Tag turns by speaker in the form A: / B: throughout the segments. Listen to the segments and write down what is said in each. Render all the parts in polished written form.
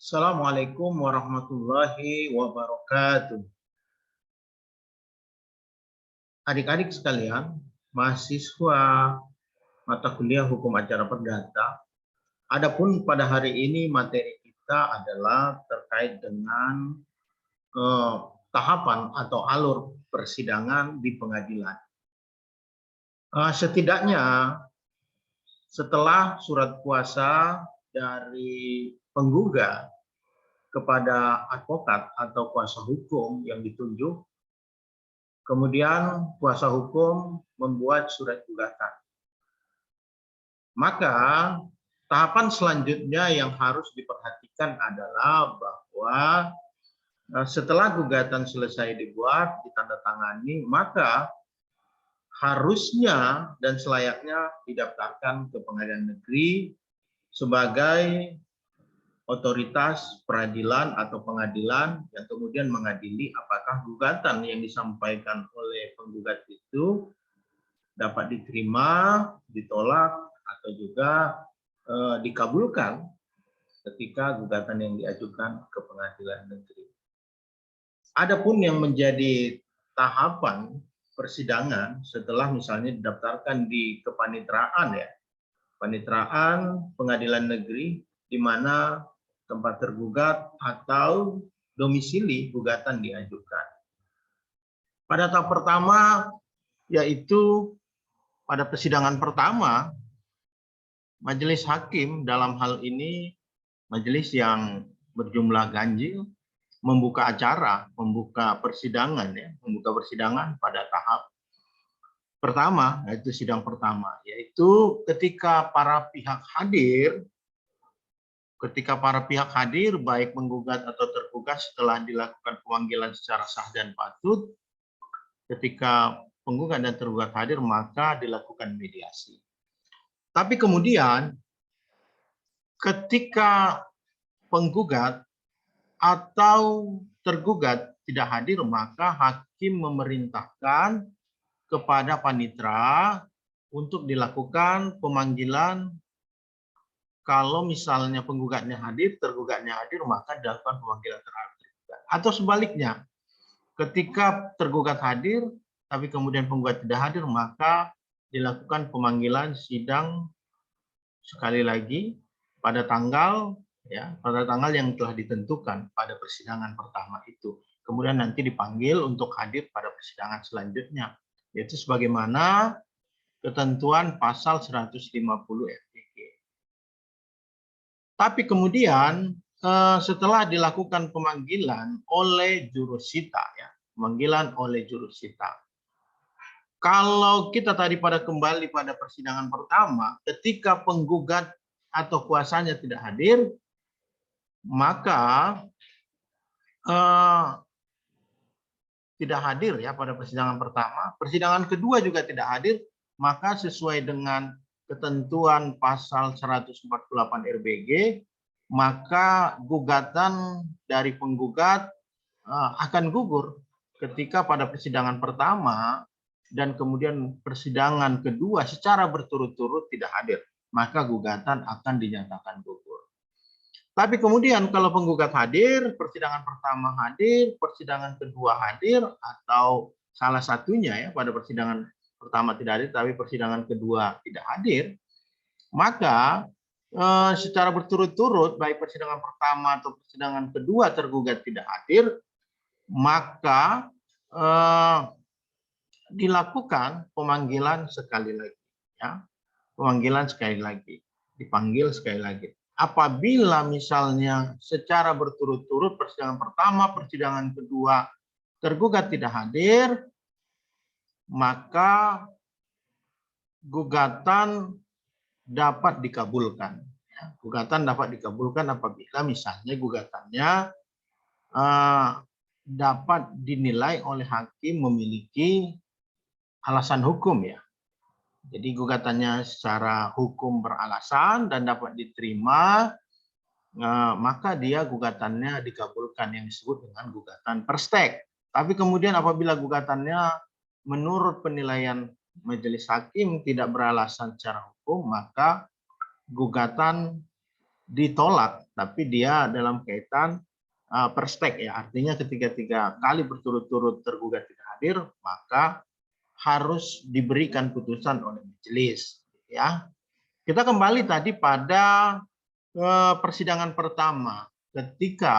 A: Assalamualaikum warahmatullahi wabarakatuh. Adik-adik sekalian, mahasiswa mata kuliah Hukum Acara Perdata, adapun pada hari ini materi kita adalah terkait dengan tahapan atau alur persidangan di pengadilan. Setidaknya setelah surat kuasa dari penggugat kepada advokat atau kuasa hukum yang ditunjuk, kemudian kuasa hukum membuat surat gugatan. Maka tahapan selanjutnya yang harus diperhatikan adalah bahwa setelah gugatan selesai dibuat, ditandatangani, maka harusnya dan selayaknya didaftarkan ke pengadilan negeri sebagai otoritas peradilan atau pengadilan yang kemudian mengadili apakah gugatan yang disampaikan oleh penggugat itu dapat diterima, ditolak, atau juga dikabulkan ketika gugatan yang diajukan ke pengadilan negeri. Adapun yang menjadi tahapan persidangan setelah misalnya didaftarkan di kepanitraan ya, panitraan pengadilan negeri di mana tempat tergugat atau domisili gugatan diajukan. Pada tahap pertama, yaitu pada persidangan pertama, majelis hakim dalam hal ini majelis yang berjumlah ganjil membuka acara, membuka persidangan pada tahap pertama, yaitu sidang pertama, yaitu ketika para pihak hadir, baik penggugat atau tergugat setelah dilakukan pemanggilan secara sah dan patut, ketika penggugat dan tergugat hadir, maka dilakukan mediasi. Tapi kemudian, ketika penggugat atau tergugat tidak hadir, maka hakim memerintahkan kepada panitera untuk dilakukan pemanggilan. Kalau misalnya penggugatnya hadir, tergugatnya hadir, maka dilakukan pemanggilan terhadap tergugat. Atau sebaliknya, ketika tergugat hadir, tapi kemudian penggugat tidak hadir, maka dilakukan pemanggilan sidang sekali lagi pada tanggal yang telah ditentukan pada persidangan pertama itu. Kemudian nanti dipanggil untuk hadir pada persidangan selanjutnya, yaitu sebagaimana ketentuan pasal 150 RPG. Tapi kemudian setelah dilakukan pemanggilan oleh jurusita, kalau kita tadi kembali pada persidangan pertama, ketika penggugat atau kuasanya tidak hadir, maka tidak hadir ya pada persidangan pertama. Persidangan kedua juga tidak hadir, maka sesuai dengan ketentuan pasal 148 RBG, maka gugatan dari penggugat akan gugur ketika pada persidangan pertama dan kemudian persidangan kedua secara berturut-turut tidak hadir, maka gugatan akan dinyatakan gugur. Tapi kemudian kalau penggugat hadir, persidangan pertama hadir, persidangan kedua hadir, atau salah satunya ya pada persidangan pertama tidak hadir, tapi persidangan kedua tidak hadir, maka secara berturut-turut baik persidangan pertama atau persidangan kedua tergugat tidak hadir, maka dilakukan pemanggilan sekali lagi, ya, pemanggilan sekali lagi, dipanggil sekali lagi. Apabila misalnya secara berturut-turut persidangan pertama, persidangan kedua tergugat tidak hadir, maka gugatan dapat dikabulkan. Gugatan dapat dikabulkan apabila misalnya gugatannya dapat dinilai oleh hakim memiliki alasan hukum ya. Jadi gugatannya secara hukum beralasan dan dapat diterima, maka dia gugatannya dikabulkan yang disebut dengan gugatan perstek. Tapi kemudian apabila gugatannya menurut penilaian majelis hakim tidak beralasan secara hukum, maka gugatan ditolak, tapi dia dalam kaitan perstek ya, artinya ketika 3 kali berturut-turut tergugat tidak hadir, maka harus diberikan putusan oleh majelis. Ya, kita kembali tadi pada persidangan pertama. Ketika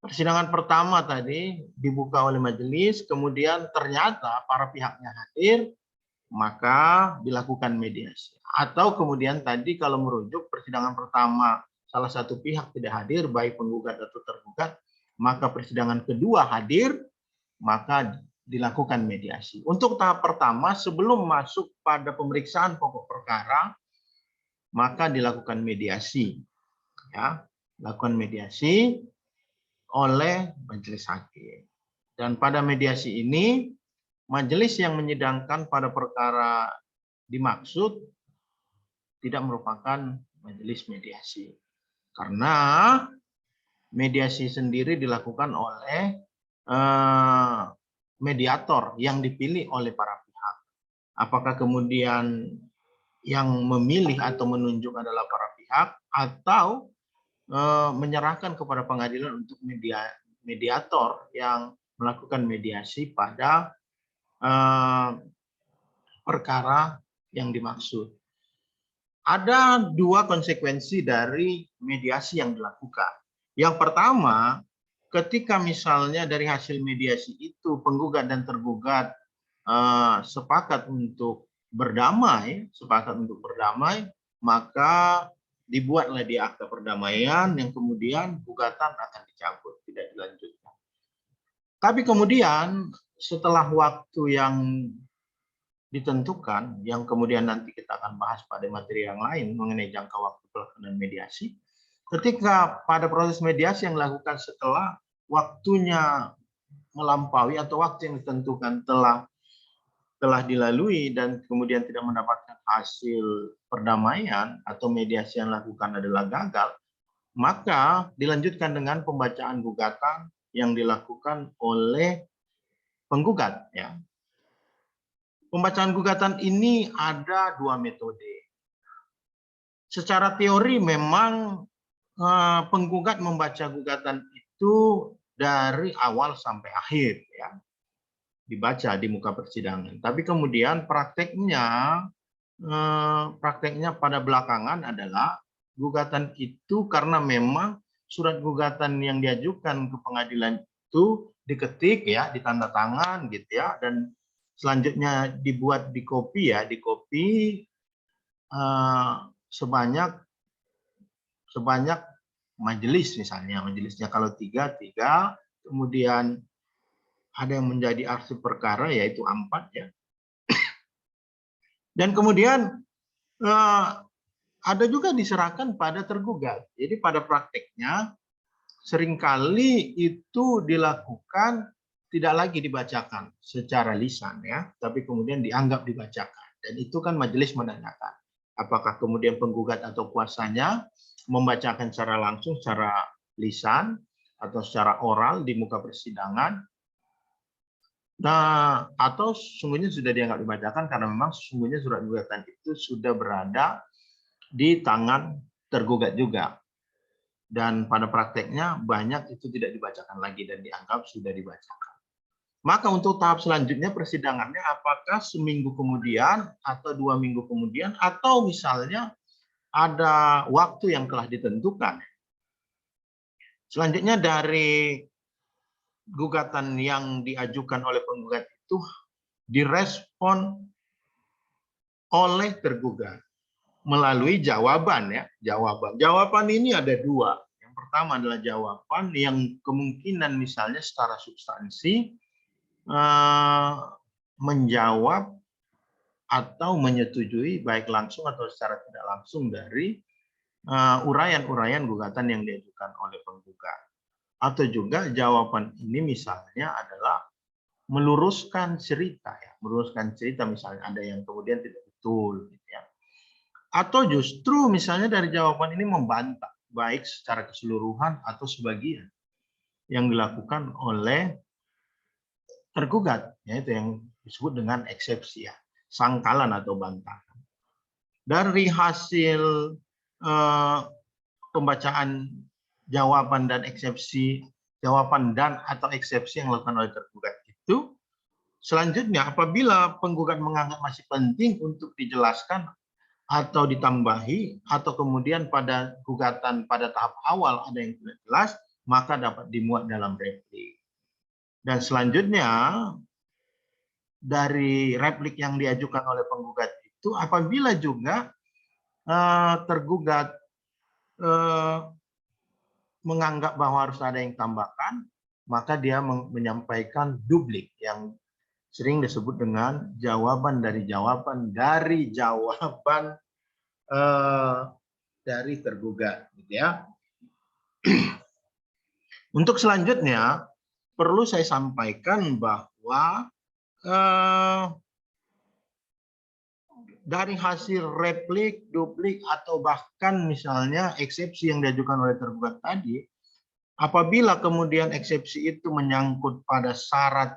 A: persidangan pertama tadi dibuka oleh majelis, kemudian ternyata para pihaknya hadir, maka dilakukan mediasi. Atau kemudian tadi kalau merujuk persidangan pertama salah satu pihak tidak hadir, baik penggugat atau tergugat, maka persidangan kedua hadir, maka dilakukan mediasi. Untuk tahap pertama sebelum masuk pada pemeriksaan pokok perkara, maka dilakukan mediasi. Ya, lakukan mediasi oleh majelis hakim. Dan pada mediasi ini majelis yang menyidangkan pada perkara dimaksud tidak merupakan majelis mediasi. Karena mediasi sendiri dilakukan oleh mediator yang dipilih oleh para pihak. Apakah kemudian yang memilih atau menunjuk adalah para pihak atau menyerahkan kepada pengadilan untuk mediator yang melakukan mediasi pada perkara yang dimaksud. Ada 2 konsekuensi dari mediasi yang dilakukan. Yang pertama, ketika misalnya dari hasil mediasi itu penggugat dan tergugat sepakat untuk berdamai, maka dibuatlah di akta perdamaian yang kemudian gugatan akan dicabut, tidak dilanjutkan. Tapi kemudian setelah waktu yang ditentukan, yang kemudian nanti kita akan bahas pada materi yang lain mengenai jangka waktu pelaksanaan mediasi, ketika pada proses mediasi yang dilakukan setelah waktunya melampaui atau waktu yang ditentukan telah dilalui dan kemudian tidak mendapatkan hasil perdamaian atau mediasi yang dilakukan adalah gagal, maka dilanjutkan dengan pembacaan gugatan yang dilakukan oleh penggugat. Ya. Pembacaan gugatan ini ada 2 metode. Secara teori memang penggugat membaca gugatan itu dari awal sampai akhir, ya, dibaca di muka persidangan. Tapi kemudian prakteknya pada belakangan adalah gugatan itu karena memang surat gugatan yang diajukan ke pengadilan itu diketik ya, ditanda tangan gitu ya, dan selanjutnya dibuat di copy ya, sebanyak majelis misalnya, majelisnya kalau 3, kemudian ada yang menjadi arsip perkara yaitu 4 ya. Dan kemudian ada juga diserahkan pada tergugat. Jadi pada prakteknya seringkali itu dilakukan tidak lagi dibacakan secara lisan ya, tapi kemudian dianggap dibacakan. Dan itu kan majelis menanyakan apakah kemudian penggugat atau kuasanya membacakan secara langsung secara lisan atau secara oral di muka persidangan. Nah, atau sesungguhnya sudah dianggap dibacakan karena memang sesungguhnya surat gugatan itu sudah berada di tangan tergugat juga. Dan pada prakteknya banyak itu tidak dibacakan lagi dan dianggap sudah dibacakan. Maka untuk tahap selanjutnya persidangannya apakah seminggu kemudian atau 2 minggu kemudian atau misalnya ada waktu yang telah ditentukan. Selanjutnya dari gugatan yang diajukan oleh penggugat itu direspon oleh tergugat melalui jawaban ya, jawaban ini ada 2. Yang pertama adalah jawaban yang kemungkinan misalnya secara substansi menjawab atau menyetujui baik langsung atau secara tidak langsung dari uraian-uraian gugatan yang diajukan oleh penggugat. Atau juga jawaban ini misalnya adalah meluruskan cerita ya, meluruskan cerita misalnya ada yang kemudian tidak betul gitu ya. Atau justru misalnya dari jawaban ini membantah baik secara keseluruhan atau sebagian yang dilakukan oleh tergugat, yaitu yang disebut dengan eksepsi ya, sangkalan atau bantahan. Dari hasil eh, pembacaan jawaban dan eksepsi, jawaban dan atau eksepsi yang dilakukan oleh tergugat itu. Selanjutnya, apabila penggugat menganggap masih penting untuk dijelaskan atau ditambahi, atau kemudian pada gugatan pada tahap awal ada yang tidak jelas, maka dapat dimuat dalam replik. Dan selanjutnya, dari replik yang diajukan oleh penggugat itu, apabila juga tergugat menganggap bahwa harus ada yang tambahkan, maka dia menyampaikan duplik yang sering disebut dengan jawaban dari jawaban dari tergugat, gitu ya. Untuk selanjutnya perlu saya sampaikan bahwa dari hasil replik, duplik, atau bahkan misalnya eksepsi yang diajukan oleh tergugat tadi, apabila kemudian eksepsi itu menyangkut pada syarat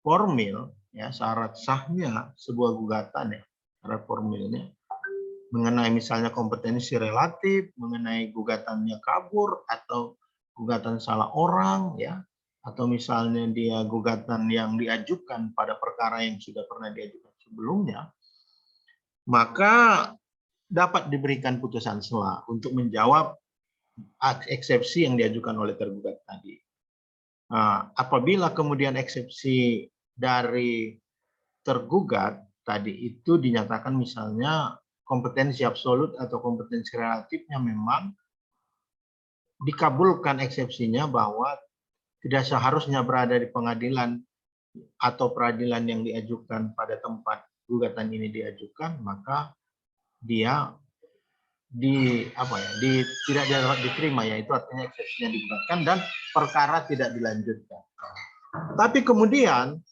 A: formil, ya syarat sahnya sebuah gugatan, ya syarat formilnya, mengenai misalnya kompetensi relatif, mengenai gugatannya kabur atau gugatan salah orang, ya, atau misalnya dia gugatan yang diajukan pada perkara yang sudah pernah diajukan sebelumnya, maka dapat diberikan putusan sela untuk menjawab eksepsi yang diajukan oleh tergugat tadi. Nah, apabila kemudian eksepsi dari tergugat tadi itu dinyatakan misalnya kompetensi absolut atau kompetensi relatifnya memang dikabulkan eksepsinya bahwa tidak seharusnya berada di pengadilan atau peradilan yang diajukan pada tempat gugatan ini diajukan, maka dia tidak dapat diterima, yaitu artinya eksepsinya digunakan dan perkara tidak dilanjutkan. Tapi kemudian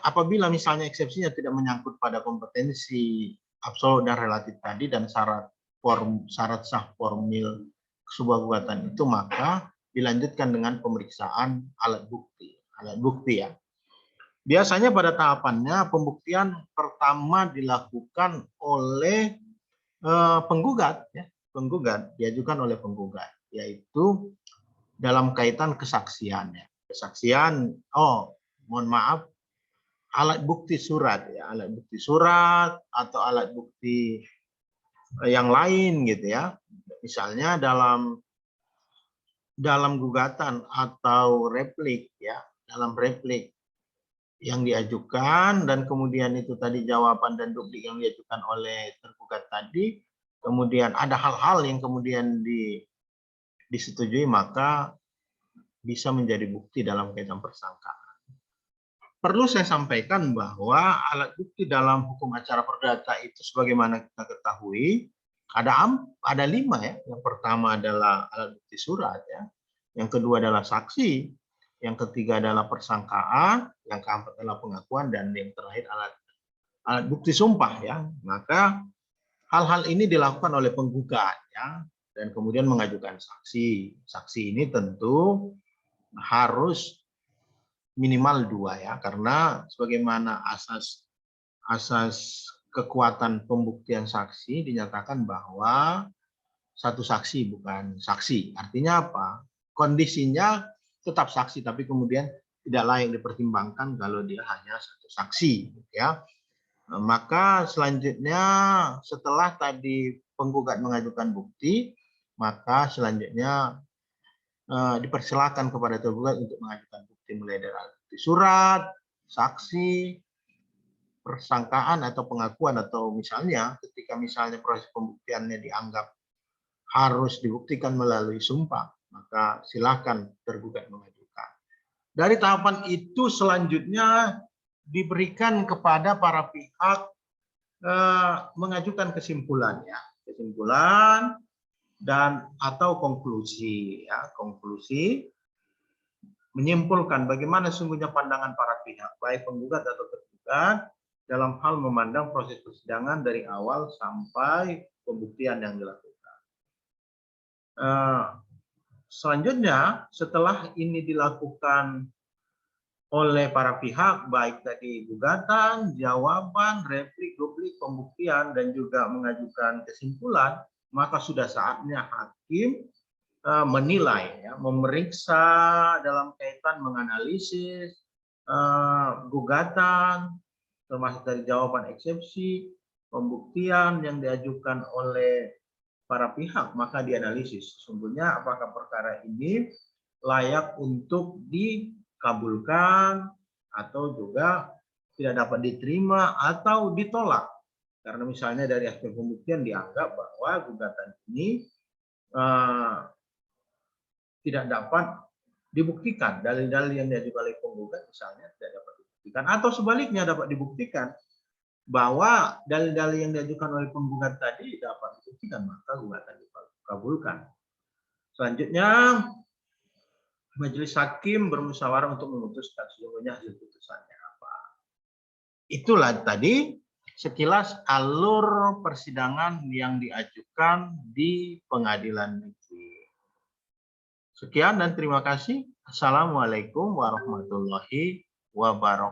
A: apabila misalnya eksepsinya tidak menyangkut pada kompetensi absolut dan relatif tadi dan syarat sah formil sebuah gugatan itu, maka dilanjutkan dengan pemeriksaan alat bukti. Alat bukti, ya. Biasanya pada tahapannya pembuktian pertama dilakukan oleh penggugat, ya, penggugat diajukan oleh penggugat, yaitu dalam kaitan kesaksiannya. Kesaksian, mohon maaf, alat bukti surat, ya, alat bukti surat atau alat bukti yang lain, gitu ya. Misalnya dalam gugatan atau replik, ya, dalam replik yang diajukan dan kemudian itu tadi jawaban dan duplik yang diajukan oleh tergugat tadi, kemudian ada hal-hal yang kemudian disetujui, maka bisa menjadi bukti dalam kaitan persangkaan. Perlu saya sampaikan bahwa alat bukti dalam hukum acara perdata itu sebagaimana kita ketahui ada 5, ya. Yang pertama adalah alat bukti surat, ya. Yang kedua adalah saksi, yang ketiga adalah persangkaan, yang keempat adalah pengakuan, dan yang terakhir alat bukti sumpah, ya. Maka hal-hal ini dilakukan oleh penggugat, ya, dan kemudian mengajukan saksi. Saksi ini tentu harus minimal 2, ya, karena sebagaimana asas kekuatan pembuktian saksi dinyatakan bahwa satu saksi bukan saksi. Artinya apa? Kondisinya tetap saksi, tapi kemudian tidak layak dipertimbangkan kalau dia hanya satu saksi, ya. Maka selanjutnya setelah tadi penggugat mengajukan bukti, maka selanjutnya dipersilakan kepada tergugat untuk mengajukan bukti mulai dari alat bukti surat, saksi, persangkaan atau pengakuan, atau misalnya ketika misalnya proses pembuktiannya dianggap harus dibuktikan melalui sumpah, maka silakan tergugat mengajukan. Dari tahapan itu selanjutnya diberikan kepada para pihak mengajukan kesimpulan, ya, kesimpulan dan atau konklusi, ya, konklusi menyimpulkan bagaimana sesungguhnya pandangan para pihak baik penggugat atau tergugat dalam hal memandang proses persidangan dari awal sampai pembuktian yang dilakukan. Selanjutnya, setelah ini dilakukan oleh para pihak, baik tadi gugatan, jawaban, replik, duplik, pembuktian, dan juga mengajukan kesimpulan, maka sudah saatnya hakim menilai, ya, memeriksa dalam kaitan menganalisis gugatan, termasuk dari jawaban eksepsi, pembuktian yang diajukan oleh para pihak, maka dianalisis sesungguhnya apakah perkara ini layak untuk dikabulkan atau juga tidak dapat diterima atau ditolak. Karena misalnya dari aspek pembuktian dianggap bahwa gugatan ini tidak dapat dibuktikan, dalil-dalil yang diajukan oleh penggugat misalnya tidak dapat dibuktikan, atau sebaliknya dapat dibuktikan bahwa dalil-dalil yang diajukan oleh penggugat tadi dapat dibuktikan, maka gugatan dikabulkan. Selanjutnya, majelis hakim bermusyawarah untuk memutuskan sesungguhnya hasil putusannya apa. Itulah tadi sekilas alur persidangan yang diajukan di pengadilan negeri. Sekian dan terima kasih. Assalamualaikum warahmatullahi wabarakatuh.